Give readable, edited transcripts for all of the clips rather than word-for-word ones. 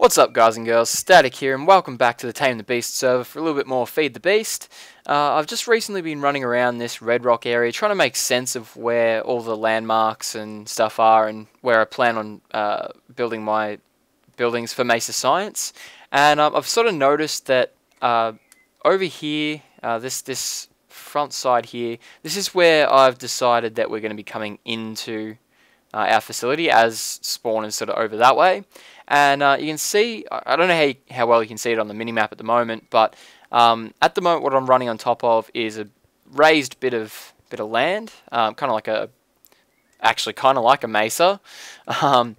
What's up, guys and girls? Static here, and welcome back to the Tame the Beast server for a little bit more Feed the Beast. I've just recently been running around this Red Rock area trying to make sense of where all the landmarks and stuff are and where I plan on building my buildings for Mesa Science. And I've sort of noticed that over here, this front side here, this is where I've decided that we're going to be coming into our facility, as spawn is sort of over that way. And you can see, I don't know how well you can see it on the minimap at the moment, but at the moment what I'm running on top of is a raised bit of land, kind of like a mesa, and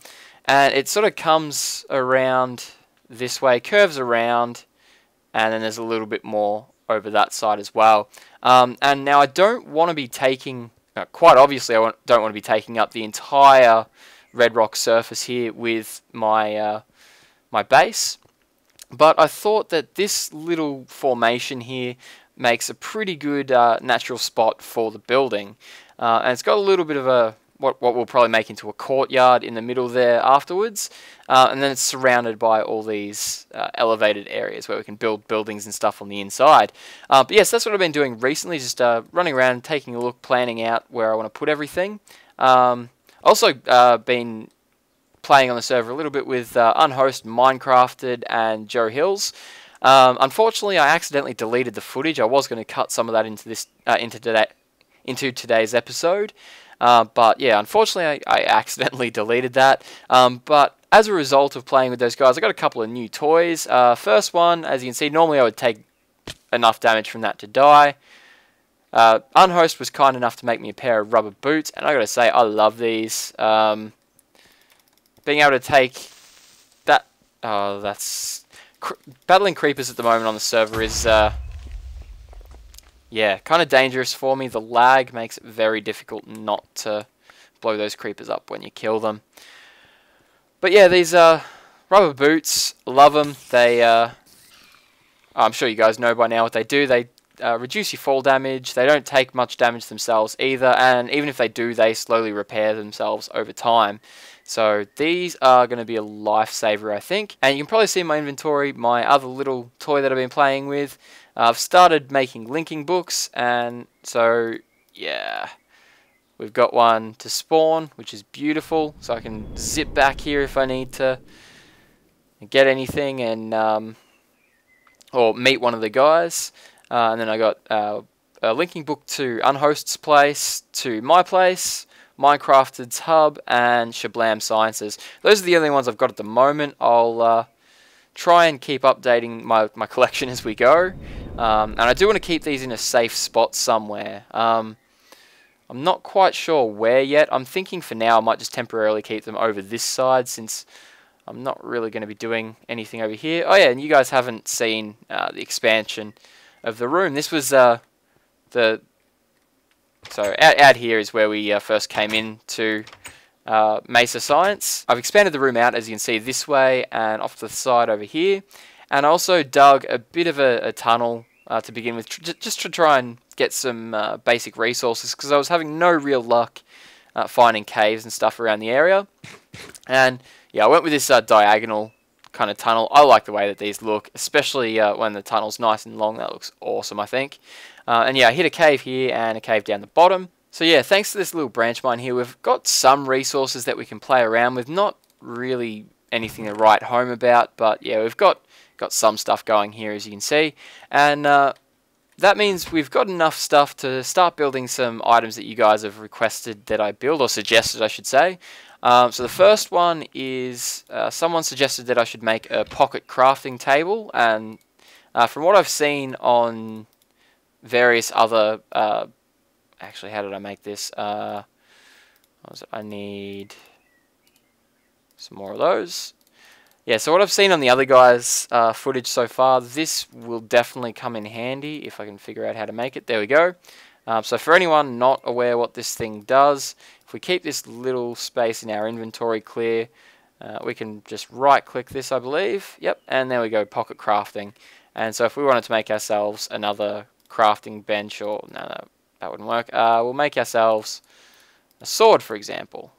it sort of comes around this way, curves around, and then there's a little bit more over that side as well. And now I don't want to be taking, quite obviously I don't want to be taking up the entire Red Rock surface here with my my base, but I thought that this little formation here makes a pretty good natural spot for the building, and it's got a little bit of a what we'll probably make into a courtyard in the middle there afterwards, and then it's surrounded by all these elevated areas where we can build buildings and stuff on the inside. But yes, that's what I've been doing recently, just running around, taking a look, planning out where I want to put everything. Also been playing on the server a little bit with Unhost, Minecrafted, and Joe Hills. Unfortunately, I accidentally deleted the footage. I was going to cut some of that into this into today's episode, but yeah, unfortunately, I accidentally deleted that. But as a result of playing with those guys, I got a couple of new toys. First one, as you can see, normally I would take enough damage from that to die. Unhost was kind enough to make me a pair of rubber boots, and I gotta say, I love these. Being able to take that, battling creepers at the moment on the server is, yeah, kind of dangerous for me. The lag makes it very difficult not to blow those creepers up when you kill them. But yeah, these rubber boots, love them. They, I'm sure you guys know by now what they do. They reduce your fall damage. They don't take much damage themselves either, and even if they do, they slowly repair themselves over time. So these are going to be a lifesaver, I think. And you can probably see in my inventory my other little toy that I've been playing with. I've started making linking books, and so yeah, we've got one to spawn, which is beautiful. So I can zip back here if I need to get anything, and or meet one of the guys. And then I got a linking book to Unhost's place, to my place, Minecrafted's hub, and Shablam Sciences. Those are the only ones I've got at the moment. I'll try and keep updating my collection as we go. And I do want to keep these in a safe spot somewhere. I'm not quite sure where yet. I'm thinking for now I might just temporarily keep them over this side, since I'm not really going to be doing anything over here. Oh yeah, and you guys haven't seen the expansion of the room. This was so out here is where we first came into Mesa Science. I've expanded the room out, as you can see, this way and off to the side over here, and I also dug a bit of a tunnel to begin with, just to try and get some basic resources, because I was having no real luck finding caves and stuff around the area. And yeah, I went with this diagonal kind of tunnel. I like the way that these look, especially when the tunnel's nice and long. That looks awesome, I think. And yeah, I hit a cave here and a cave down the bottom. So yeah, thanks to this little branch mine here, we've got some resources that we can play around with. Not really anything to write home about, but yeah, we've got some stuff going here, as you can see. And that means we've got enough stuff to start building some items that you guys have requested that I build, or suggested, I should say. So the first one is someone suggested that I should make a pocket crafting table, and from what I've seen on various other actually, how did I make this? What was it? I need some more of those. Yeah, so what I've seen on the other guys' footage so far, this will definitely come in handy if I can figure out how to make it. There we go. So for anyone not aware what this thing does, if we keep this little space in our inventory clear, we can just right click this, I believe. Yep, and there we go, pocket crafting. And so if we wanted to make ourselves another crafting bench, or no, that wouldn't work. We'll make ourselves a sword, for example.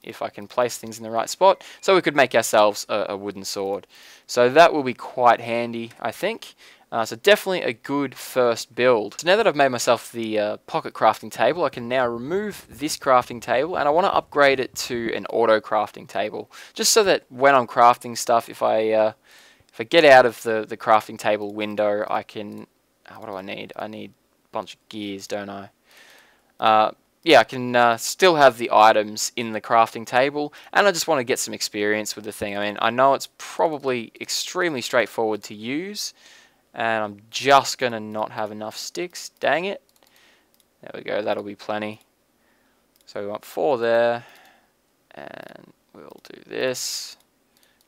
if I can place things in the right spot, so we could make ourselves a wooden sword. So that will be quite handy, I think. So definitely a good first build. So now that I've made myself the pocket crafting table, I can now remove this crafting table, and I want to upgrade it to an auto crafting table, just so that when I'm crafting stuff, if I get out of the crafting table window, I can... what do I need? I need a bunch of gears, don't I? Yeah, I can still have the items in the crafting table, and I just want to get some experience with the thing. I mean, I know it's probably extremely straightforward to use, and I'm just going to not have enough sticks. Dang it. There we go, that'll be plenty. So we want 4 there, and we'll do this.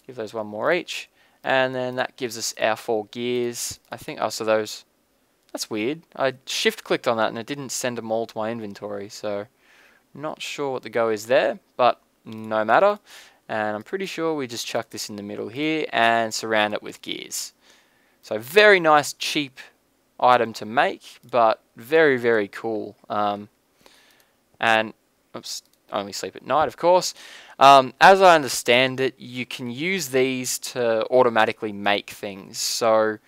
Give those 1 more each, and then that gives us our 4 gears. I think, oh, so those... That's weird. I shift-clicked on that and it didn't send them all to my inventory, so not sure what the go is there, but no matter. And I'm pretty sure we just chuck this in the middle here and surround it with gears. So very nice, cheap item to make, but very, very cool. And, oops, only sleep at night, of course. As I understand it, you can use these to automatically make things. So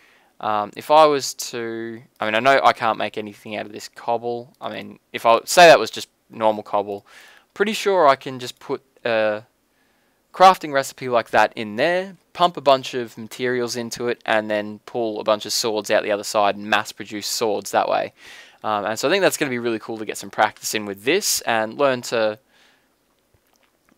if I was to, I mean, I know I can't make anything out of this cobble. I mean, if I say that was just normal cobble, pretty sure I can just put a crafting recipe like that in there, pump a bunch of materials into it, and then pull a bunch of swords out the other side and mass produce swords that way. And so I think that's going to be really cool to get some practice in with this and learn to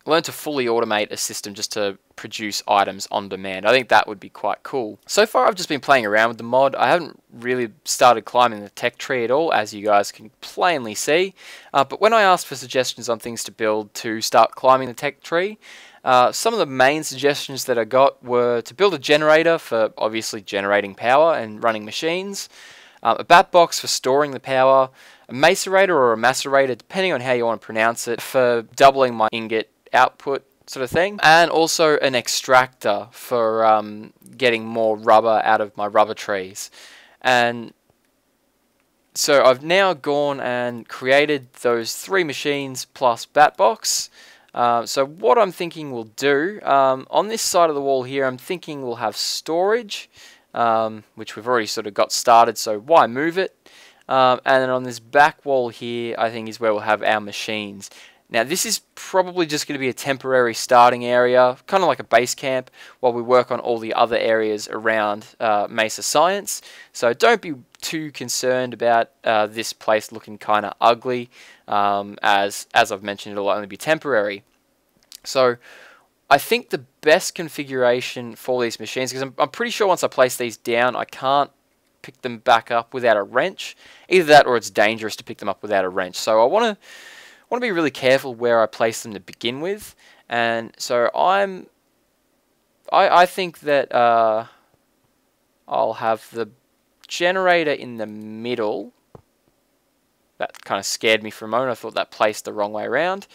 fully automate a system just to produce items on demand. I think that would be quite cool. So far I've just been playing around with the mod. I haven't really started climbing the tech tree at all, as you guys can plainly see. But when I asked for suggestions on things to build to start climbing the tech tree, some of the main suggestions that I got were to build a generator for obviously generating power and running machines, a bat box for storing the power, a macerator or a macerator, depending on how you want to pronounce it, for doubling my ingot output sort of thing, and also an extractor for getting more rubber out of my rubber trees. And so I've now gone and created those 3 machines plus Batbox. So what I'm thinking we'll do, on this side of the wall here, I'm thinking we'll have storage, which we've already sort of got started, so why move it? And then on this back wall here, I think is where we'll have our machines. Now this is probably just going to be a temporary starting area, kind of like a base camp, while we work on all the other areas around Mesa Science. So don't be too concerned about this place looking kind of ugly, as I've mentioned, it'll only be temporary. So I think the best configuration for these machines, because I'm pretty sure once I place these down, I can't pick them back up without a wrench. Either that or it's dangerous to pick them up without a wrench. So I want to be really careful where I place them to begin with, and so I think that I'll have the generator in the middle. That kind of scared me for a moment. I thought that placed the wrong way around.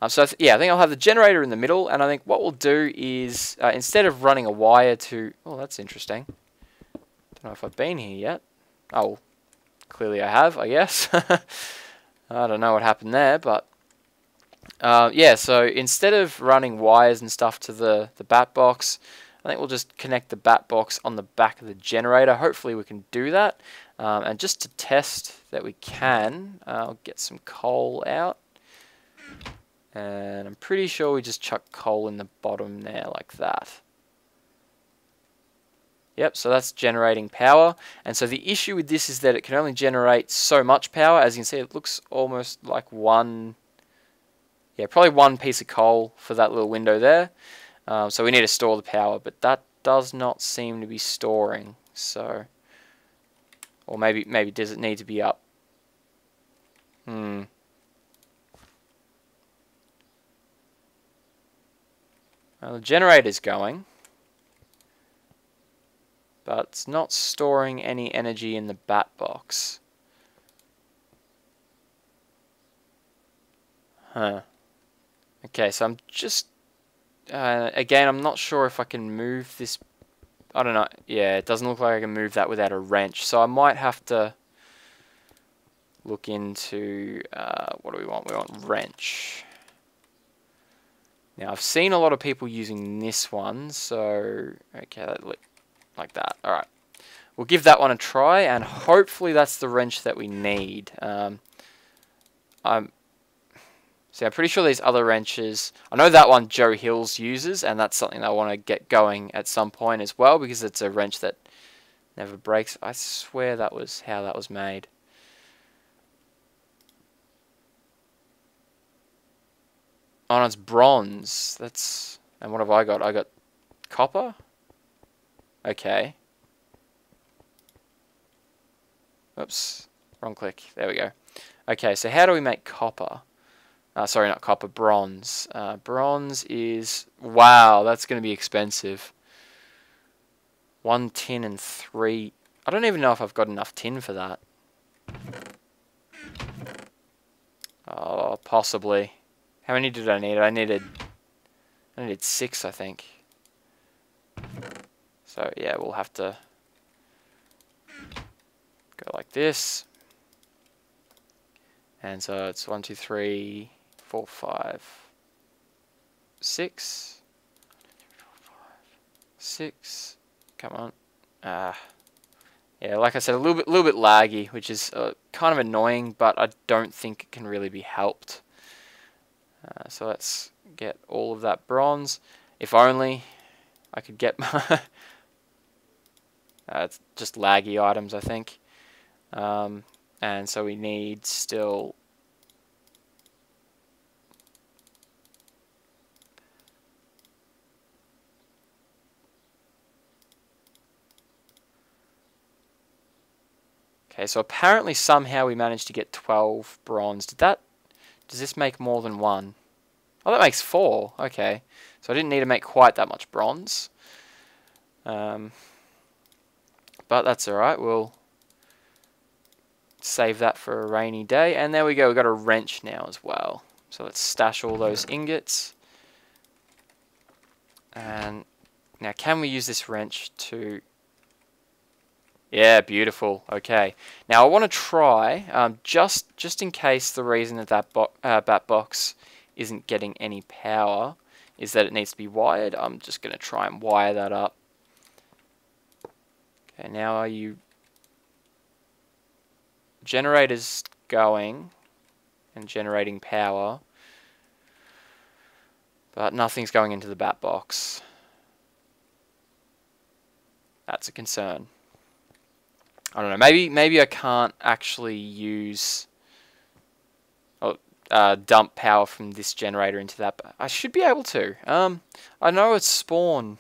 So yeah, I think I'll have the generator in the middle, and I think what we'll do is instead of running a wire to, oh, that's interesting. Don't know if I've been here yet. Oh, clearly I have, I guess. I don't know what happened there, but yeah, so instead of running wires and stuff to the bat box, I think we'll just connect the bat box on the back of the generator. Hopefully we can do that. And just to test that we can, I'll get some coal out. And I'm pretty sure we just chuck coal in the bottom there like that. Yep, so that's generating power. And so the issue with this is that it can only generate so much power. As you can see, it looks almost like one, yeah, probably one piece of coal for that little window there. So we need to store the power, but that does not seem to be storing. So, or maybe does it need to be up? Well, the generator's going, but it's not storing any energy in the bat box. Huh. Okay, so I'm just... again, I'm not sure if I can move this... I don't know. Yeah, it doesn't look like I can move that without a wrench. So I might have to look into... what do we want? We want wrench. Now, I've seen a lot of people using this one, so, okay, like that. Alright, we'll give that one a try, and hopefully that's the wrench that we need. I'm pretty sure these other wrenches, I know that one Joe Hills uses, and that's something I want to get going at some point as well, because it's a wrench that never breaks. I swear that was how that was made. Oh, no, it's bronze. And what have I got? I got copper? Okay. Oops, wrong click. There we go. Okay, so how do we make copper? Sorry, not copper, bronze. Bronze is... Wow, that's going to be expensive. 1 tin and 3... I don't even know if I've got enough tin for that. Oh, possibly. How many did I need? I needed 6, I think. So, yeah, we'll have to go like this. And so it's 1, 2, 3, 4, 5, 6. 6. Come on. Yeah, like I said, a little bit laggy, which is kind of annoying, but I don't think it can really be helped. So let's get all of that bronze. If only I could get my... it's just laggy items, I think. And so we need still... Okay, so apparently somehow we managed to get 12 bronze. Does this make more than 1? Oh, that makes 4. Okay. So I didn't need to make quite that much bronze. But that's alright. We'll save that for a rainy day. And there we go. We've got a wrench now as well. So let's stash all those ingots. And now can we use this wrench to... Yeah, beautiful. Okay. Now I want to try, just in case the reason that bat box isn't getting any power is that it needs to be wired. I'm just going to try and wire that up. Okay, now are you... Generator's going and generating power, but nothing's going into the bat box. That's a concern. I don't know, maybe I can't actually use dump power from this generator into that, but I should be able to. I know it's Spawn.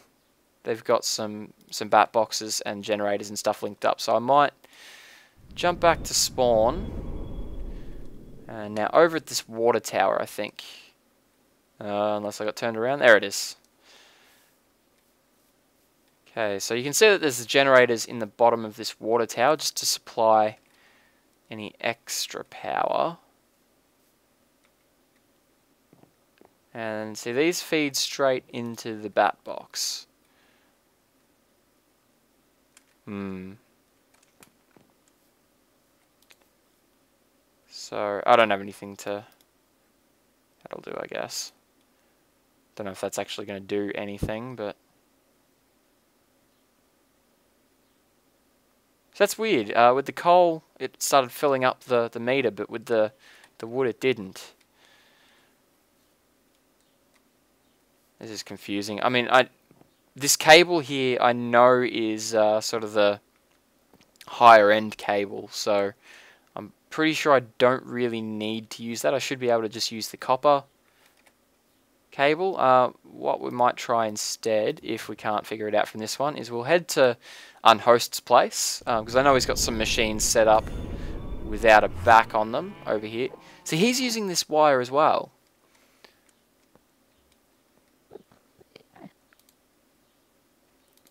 They've got some bat boxes and generators and stuff linked up, so I might jump back to Spawn. And now over at this water tower, I think. Unless I got turned around. There it is. Okay, so you can see that there's the generators in the bottom of this water tower just to supply any extra power. And see, these feed straight into the bat box. So, I don't have anything to... That'll do, I guess. Don't know if that's actually going to do anything, but... So that's weird. With the coal, it started filling up the meter, but with the wood, it didn't. This is confusing. I mean, this cable here, I know is sort of the higher end cable, so I'm pretty sure I don't really need to use that. I should be able to just use the copper cable. What we might try instead, if we can't figure it out from this one, is we'll head to Unhost's place, because I know he's got some machines set up without a back on them over here. So he's using this wire as well.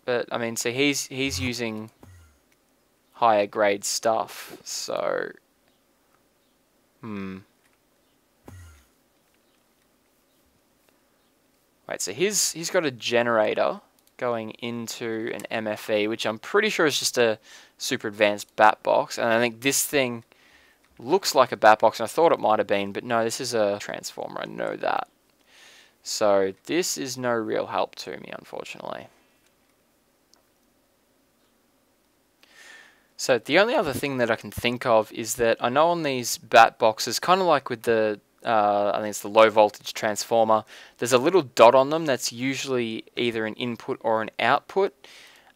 But I mean, so he's using higher grade stuff. So, Wait, so he's got a generator going into an MFE, which I'm pretty sure is just a super advanced bat box. And I think this thing looks like a bat box, and I thought it might have been, but no, this is a transformer. I know that. So this is no real help to me, unfortunately. So the only other thing that I can think of is that I know on these bat boxes, kind of like with the, I think it's the low voltage transformer, there's a little dot on them that's usually either an input or an output.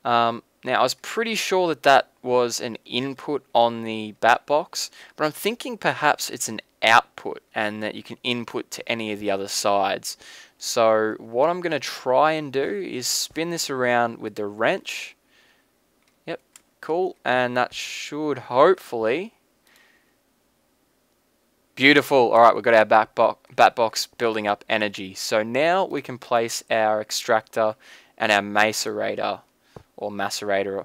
Now I was pretty sure that that was an input on the bat box, but I'm thinking perhaps it's an output and that you can input to any of the other sides. So what I'm going to try and do is spin this around with the wrench. Yep, cool, and that should hopefully... Beautiful. Alright, we've got our bat box building up energy. So now we can place our extractor and our macerator, or macerator.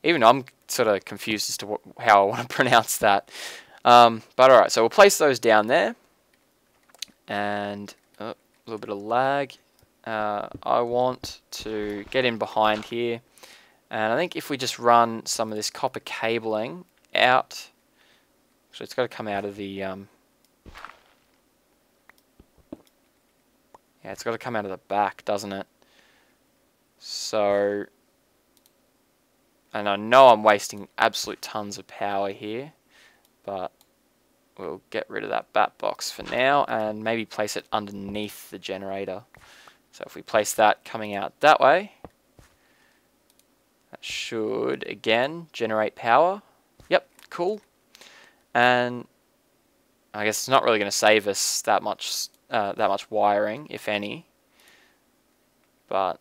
Even I'm sort of confused as to how I want to pronounce that. But alright, so we'll place those down there. And a little bit of lag. I want to get in behind here. And I think if we just run some of this copper cabling out... So it's got to come out of the... yeah, it's got to come out of the back, doesn't it? So... And I know I'm wasting absolute tons of power here, but we'll get rid of that bat box for now and maybe place it underneath the generator. So if we place that coming out that way, that should again generate power. Yep, cool. And I guess it's not really going to save us that much wiring, if any. But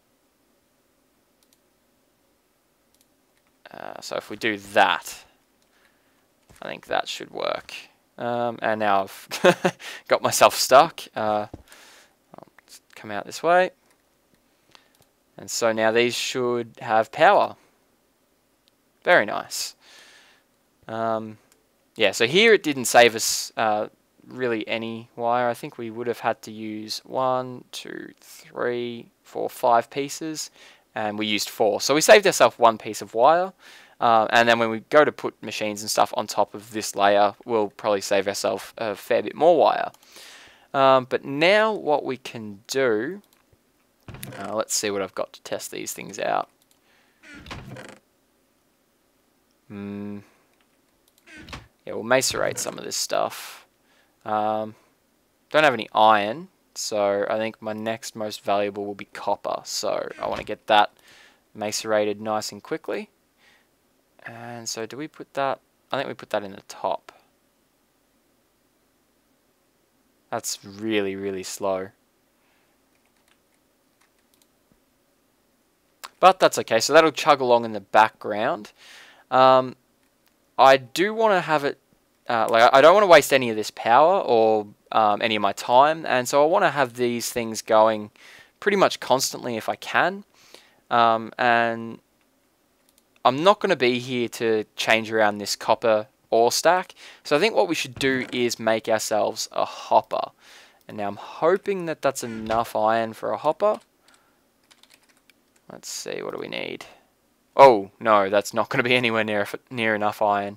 so if we do that, I think that should work. And now I've got myself stuck. I'll come out this way. And so now these should have power. Very nice. Yeah, so here it didn't save us really any wire. I think we would have had to use 1, 2, 3, 4, 5 pieces. And we used 4. So we saved ourselves 1 piece of wire. And then when we go to put machines and stuff on top of this layer, we'll probably save ourselves a fair bit more wire. But now what we can do... let's see what I've got to test these things out. Yeah, we'll macerate some of this stuff. Don't have any iron. So I think my next most valuable will be copper. So I want to get that macerated nice and quickly. And so do we put that? I think we put that in the top. That's really, really slow. But that's okay. So that'll chug along in the background. I do want to have it, I don't want to waste any of this power or any of my time, and so I want to have these things going pretty much constantly if I can. And I'm not going to be here to change around this copper ore stack, so I think what we should do is make ourselves a hopper. And now I'm hoping that that's enough iron for a hopper. Let's see, what do we need? Oh, no, that's not going to be anywhere near enough iron.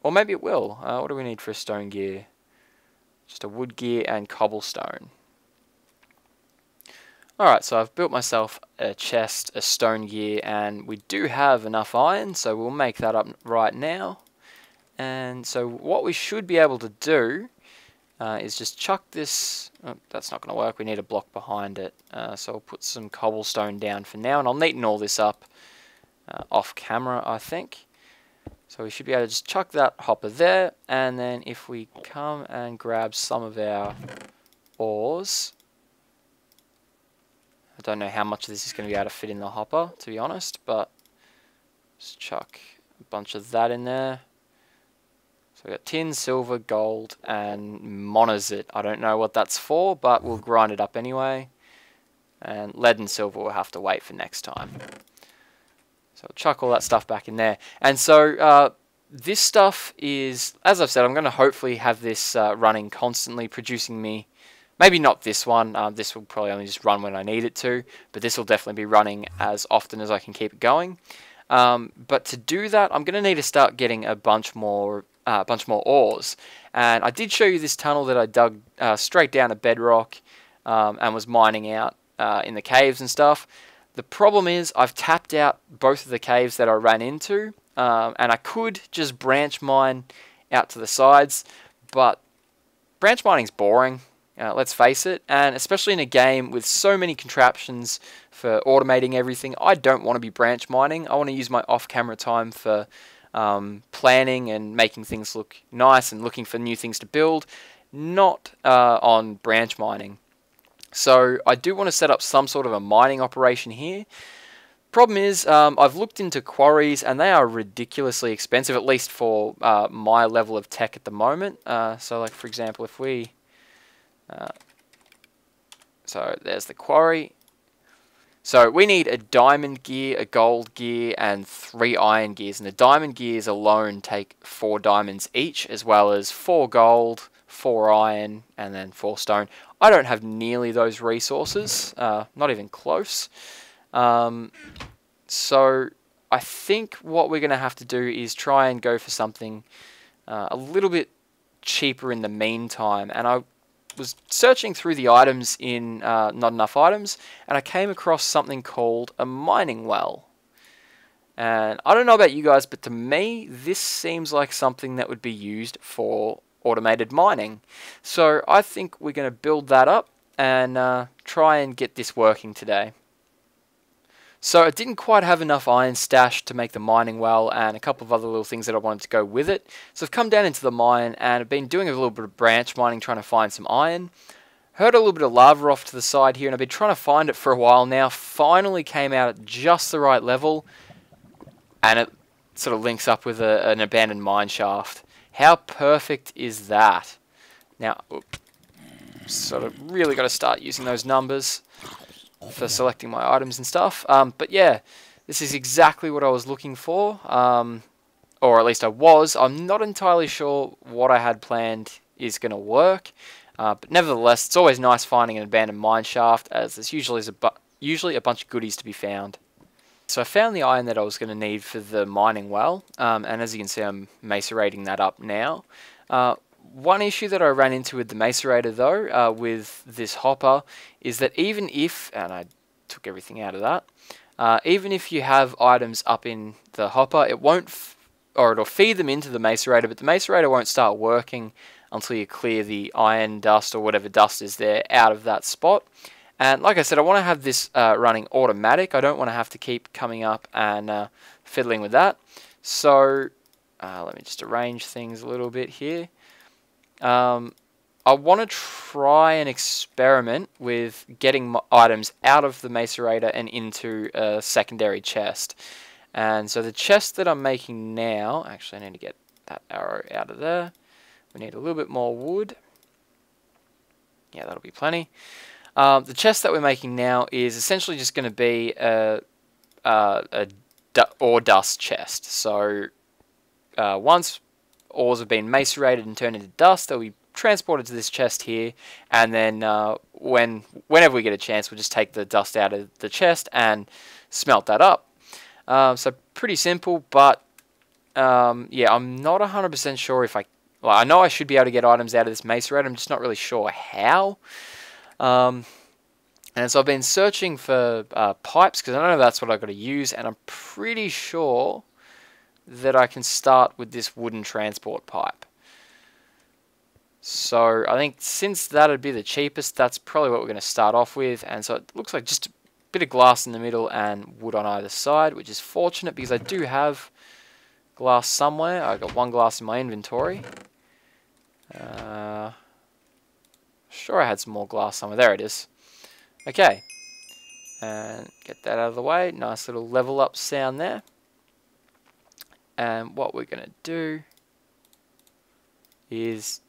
Or maybe it will. What do we need for a stone gear? Just a wood gear and cobblestone. Alright, so I've built myself a chest, a stone gear, and we do have enough iron, so we'll make that up right now. And so what we should be able to do is just chuck this... Oh, that's not going to work, we need a block behind it. So I'll put some cobblestone down for now, and I'll neaten all this up off camera, I think. So we should be able to just chuck that hopper there, and then if we come and grab some of our ores... I don't know how much of this is going to be able to fit in the hopper, to be honest, but just chuck a bunch of that in there. So we've got tin, silver, gold, and monazite. I don't know what that's for, but we'll grind it up anyway. And lead and silver we'll have to wait for next time. So I'll chuck all that stuff back in there. And so this stuff is, as I've said, I'm going to hopefully have this running constantly, producing me. Maybe not this one. This will probably only just run when I need it to. But this will definitely be running as often as I can keep it going. But to do that, I'm going to need to start getting a bunch more a bunch more ores. And I did show you this tunnel that I dug straight down to bedrock and was mining out in the caves and stuff. The problem is I've tapped out both of the caves that I ran into, and I could just branch mine out to the sides, but branch mining's boring, let's face it, and especially in a game with so many contraptions for automating everything, I don't want to be branch mining. I want to use my off-camera time for planning and making things look nice and looking for new things to build, not on branch mining. So I do want to set up some sort of a mining operation here. Problem is, I've looked into quarries and they are ridiculously expensive, at least for my level of tech at the moment. So like for example, if we... so there's the quarry. So we need a diamond gear, a gold gear, and 3 iron gears. And the diamond gears alone take 4 diamonds each, as well as 4 gold, 4 iron, and then 4 stone. I don't have nearly those resources, not even close. So I think what we're going to have to do is try and go for something a little bit cheaper in the meantime. And I was searching through the items in Not Enough Items, and I came across something called a mining well. And I don't know about you guys, but to me, this seems like something that would be used for automated mining. So I think we're going to build that up and try and get this working today. So I didn't quite have enough iron stashed to make the mining well, and a couple of other little things that I wanted to go with it. So I've come down into the mine and I've been doing a little bit of branch mining, trying to find some iron. Heard a little bit of lava off to the side here, and I've been trying to find it for a while now. Finally came out at just the right level, and it sort of links up with an abandoned mine shaft. How perfect is that? Now, sort of really got to start using those numbers for selecting my items and stuff. But yeah, this is exactly what I was looking for, or at least I was. I'm not entirely sure what I had planned is going to work, but nevertheless, it's always nice finding an abandoned mine shaft, as there's usually a bunch of goodies to be found. So I found the iron that I was going to need for the mining well, and as you can see, I'm macerating that up now. One issue that I ran into with the macerator though, with this hopper, is that even if, and I took everything out of that, even if you have items up in the hopper, it won't, or it'll feed them into the macerator, but the macerator won't start working until you clear the iron dust or whatever dust is there out of that spot. And like I said, I want to have this running automatic. I don't want to have to keep coming up and fiddling with that. So let me just arrange things a little bit here. I want to try and experiment with getting items out of the macerator and into a secondary chest. And so the chest that I'm making now, actually I need to get that arrow out of there. We need a little bit more wood. Yeah, that'll be plenty. The chest that we're making now is essentially just going to be a ore dust chest. So once ores have been macerated and turned into dust, they'll be transported to this chest here, and then whenever we get a chance, we'll just take the dust out of the chest and smelt that up. So pretty simple, but yeah, I'm not 100% sure if well, I know I should be able to get items out of this macerator, I'm just not really sure how. And so I've been searching for pipes, because I know that's what I've got to use, and I'm pretty sure that I can start with this wooden transport pipe. So I think since that'd be the cheapest, that's probably what we're going to start off with. And so it looks like just a bit of glass in the middle and wood on either side, which is fortunate because I do have glass somewhere. I've got 1 glass in my inventory. Sure, I had some more glass somewhere. There it is. Okay. And get that out of the way. Nice little level up sound there. And what we're going to do is,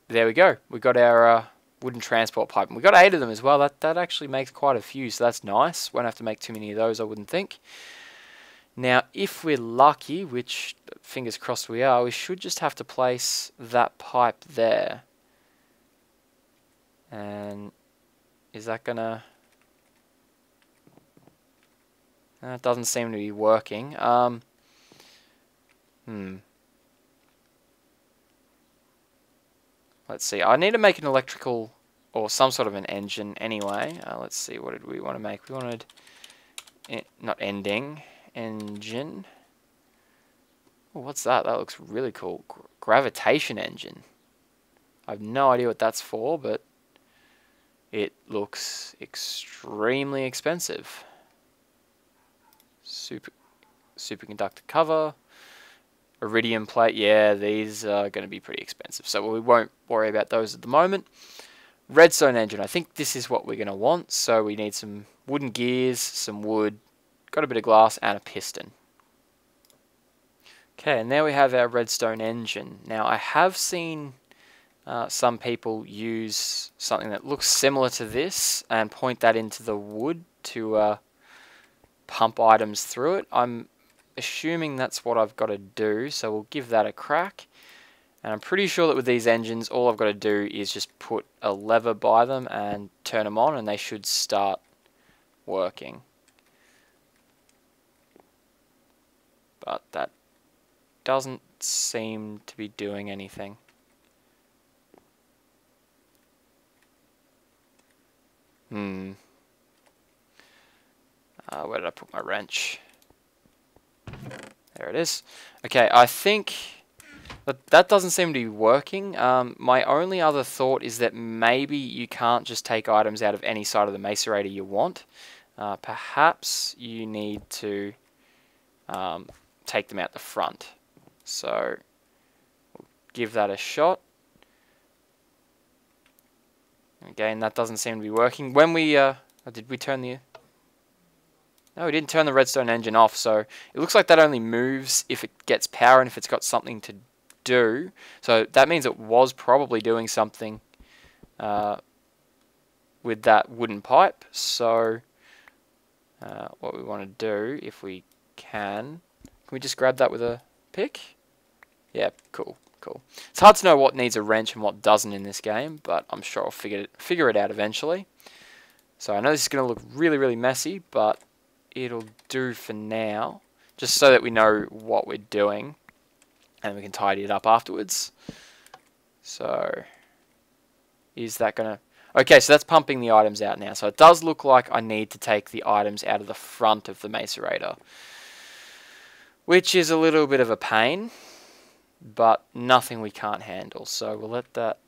there we go. We've got our wooden transport pipe. And we've got 8 of them as well. That actually makes quite a few, so that's nice. Won't have to make too many of those, I wouldn't think. Now, if we're lucky, which fingers crossed we are, we should just have to place that pipe there. And is that going to... That doesn't seem to be working. let's see. I need to make an electrical or some sort of an engine anyway. Let's see, what did we want to make? We wanted, not ending, engine. Oh, what's that? That looks really cool. Gravitation engine. I have no idea what that's for, but it looks extremely expensive. Superconductor cover. Iridium plate. Yeah, these are going to be pretty expensive, so we won't worry about those at the moment. Redstone engine. I think this is what we're going to want. So we need some wooden gears, some wood, got a bit of glass, and a piston. Okay, and there we have our redstone engine. Now, I have seen some people use something that looks similar to this and point that into the wood to pump items through it. I'm assuming that's what I've got to do, so we'll give that a crack. And I'm pretty sure that with these engines, all I've got to do is just put a lever by them and turn them on, and they should start working. But that doesn't seem to be doing anything. Where did I put my wrench? There it is. Okay, I think that doesn't seem to be working. My only other thought is that maybe you can't just take items out of any side of the macerator you want. Perhaps you need to take them out the front. So we'll give that a shot. Again, that doesn't seem to be working. When we did we turn the... No, we didn't turn the redstone engine off, so it looks like that only moves if it gets power and if it's got something to do. So that means it was probably doing something with that wooden pipe. So what we want to do, if we can we just grab that with a pick? Yeah, cool. It's hard to know what needs a wrench and what doesn't in this game, but I'm sure I'll figure it out eventually. So I know this is going to look really, really messy, but it'll do for now, just so that we know what we're doing and we can tidy it up afterwards. So is that going to... Okay, so that's pumping the items out now. So it does look like I need to take the items out of the front of the macerator, which is a little bit of a pain, but nothing we can't handle. So we'll let that...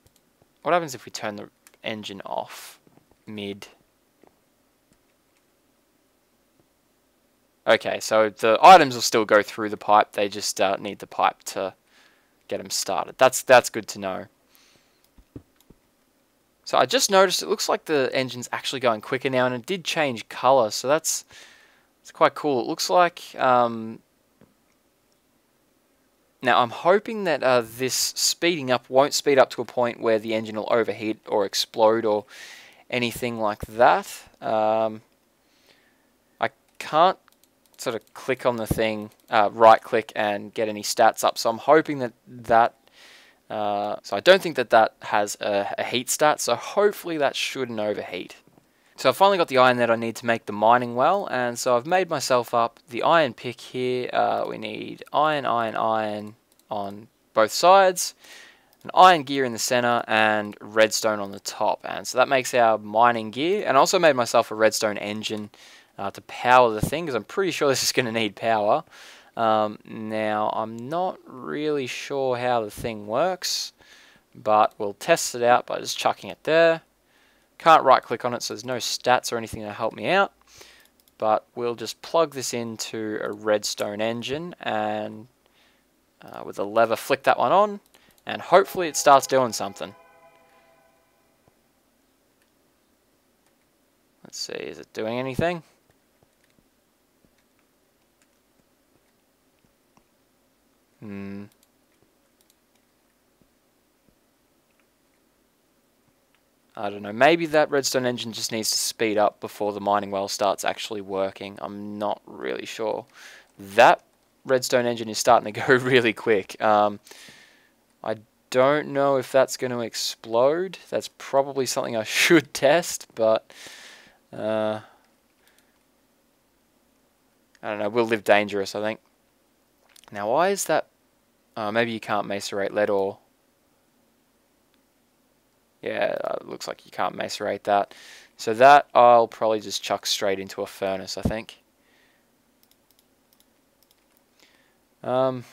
What happens if we turn the engine off mid? Okay, so the items will still go through the pipe. They just need the pipe to get them started. That's good to know. So I just noticed it looks like the engine's actually going quicker now, and it did change color. So it's quite cool. It looks like... Now, I'm hoping that this speeding up won't speed up to a point where the engine will overheat or explode or anything like that. I can't sort of click on the thing, right click and get any stats up, so I'm hoping that so I don't think that has a heat stat, so hopefully that shouldn't overheat. So I've finally got the iron that I need to make the mining well, and so I've made myself up the iron pick here. We need iron on both sides, an iron gear in the center, and redstone on the top. And so that makes our mining gear. And I also made myself a redstone engine to power the thing, because I'm pretty sure this is going to need power. Now, I'm not really sure how the thing works, but we'll test it out by just chucking it there. Can't right click on it, so there's no stats or anything to help me out, but we'll just plug this into a redstone engine and with a lever flick that one on, and hopefully it starts doing something. Let's see, is it doing anything? I don't know, maybe that redstone engine just needs to speed up before the mining well starts actually working. I'm not really sure. That redstone engine is starting to go really quick. I don't know if that's going to explode. That's probably something I should test, but I don't know, we'll live dangerous, I think. Now, why is that? Maybe you can't macerate lead ore. Yeah, it looks like you can't macerate that. So that I'll probably just chuck straight into a furnace, I think. Well,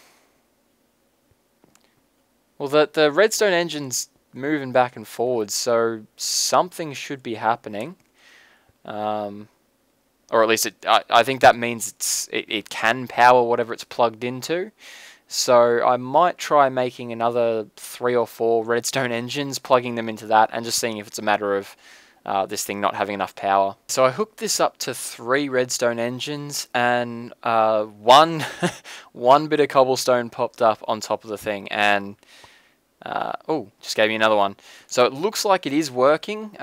the redstone engine's moving back and forwards, so something should be happening. Or at least I think that means it can power whatever it's plugged into. So I might try making another 3 or 4 redstone engines, plugging them into that, and just seeing if it's a matter of this thing not having enough power. So I hooked this up to 3 redstone engines, and one one bit of cobblestone popped up on top of the thing, and oh, just gave me another one. So it looks like it is working,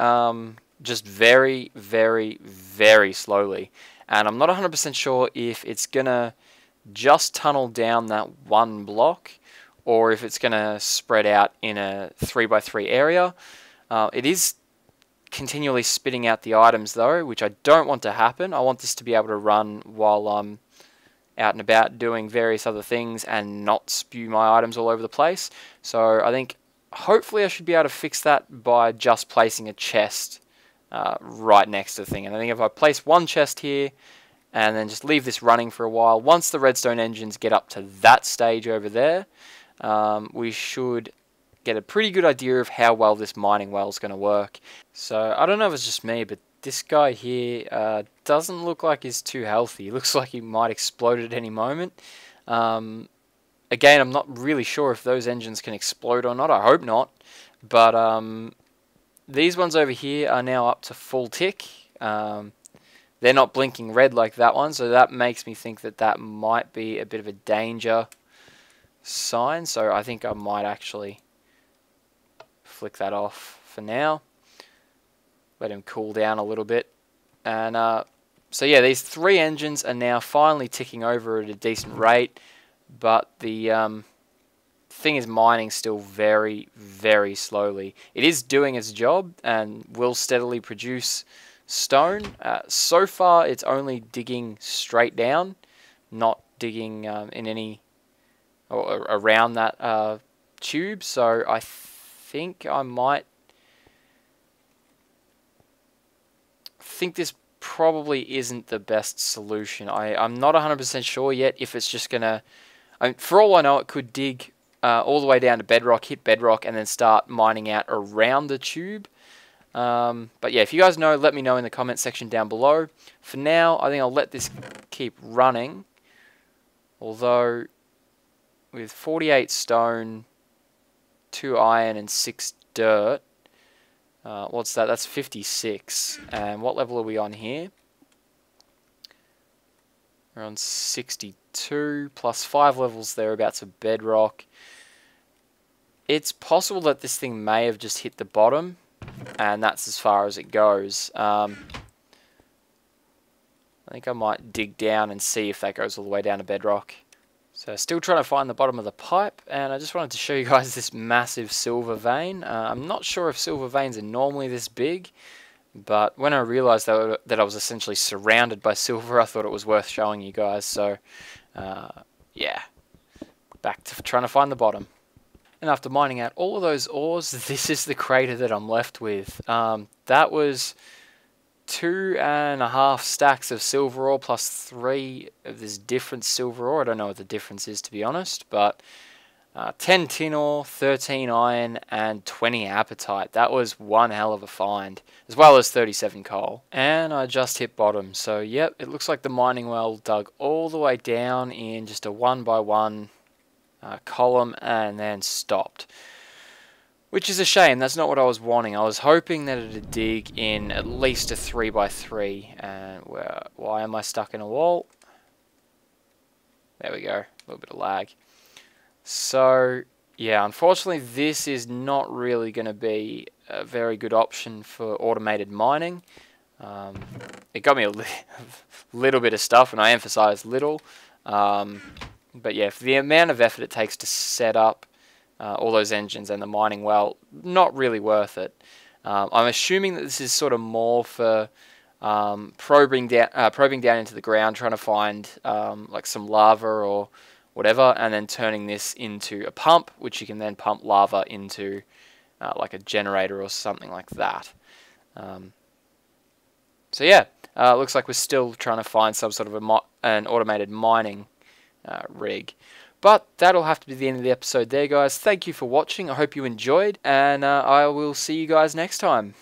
just very, very, very slowly. And I'm not 100% sure if it's gonna just tunnel down that one block, or if it's gonna spread out in a 3x3 area. It is continually spitting out the items though, which I don't want to happen. I want this to be able to run while I'm out and about doing various other things and not spew my items all over the place. So I think hopefully I should be able to fix that by just placing a chest right next to the thing. And I think if I place one chest here and then just leave this running for a while, once the redstone engines get up to that stage over there, we should get a pretty good idea of how well this mining well is going to work. So I don't know if it's just me, but this guy here doesn't look like he's too healthy. He looks like he might explode at any moment. Again, I'm not really sure if those engines can explode or not. I hope not. But these ones over here are now up to full tick. They're not blinking red like that one, so that makes me think that that might be a bit of a danger sign. So I think I might actually flick that off for now. Let him cool down a little bit. And so yeah, these 3 engines are now finally ticking over at a decent rate, but the thing is mining still very, very slowly. It is doing its job and will steadily produce stone. So far it's only digging straight down, not digging in any or around that tube. So I think I might think this probably isn't the best solution. I'm not 100% sure yet if it's just gonna, for all I know, it could dig all the way down to bedrock, hit bedrock, and then start mining out around the tube. But yeah, if you guys know, let me know in the comment section down below. For now, I think I'll let this keep running. Although, with 48 stone, 2 iron, and 6 dirt, what's that? That's 56. And what level are we on here? We're on 62, plus 5 levels thereabouts of bedrock. It's possible that this thing may have just hit the bottom, and that's as far as it goes. I think I might dig down and see if that goes all the way down to bedrock. So still trying to find the bottom of the pipe, and I just wanted to show you guys this massive silver vein. I'm not sure if silver veins are normally this big, but when I realized that I was essentially surrounded by silver, I thought it was worth showing you guys. So yeah, back to trying to find the bottom. And after mining out all of those ores, this is the crater that I'm left with. That was 2.5 stacks of silver ore plus 3 of this different silver ore. I don't know what the difference is, to be honest, but 10 tin ore, 13 iron, and 20 apatite. That was one hell of a find, as well as 37 coal. And I just hit bottom, so yep, it looks like the mining well dug all the way down in just a 1x1 column and then stopped. Which is a shame, that's not what I was wanting. I was hoping that it would dig in at least a 3x3. And why am I stuck in a wall? There we go, a little bit of lag. So, yeah, unfortunately this is not really going to be a very good option for automated mining. It got me a little bit of stuff, and I emphasize little. But yeah, for the amount of effort it takes to set up all those engines and the mining well, not really worth it. I'm assuming that this is sort of more for probing down into the ground, trying to find like some lava or whatever, and then turning this into a pump, which you can then pump lava into like a generator or something like that. So yeah, looks like we're still trying to find some sort of an automated mining rig. But that'll have to be the end of the episode there, guys. Thank you for watching. I hope you enjoyed, and I will see you guys next time.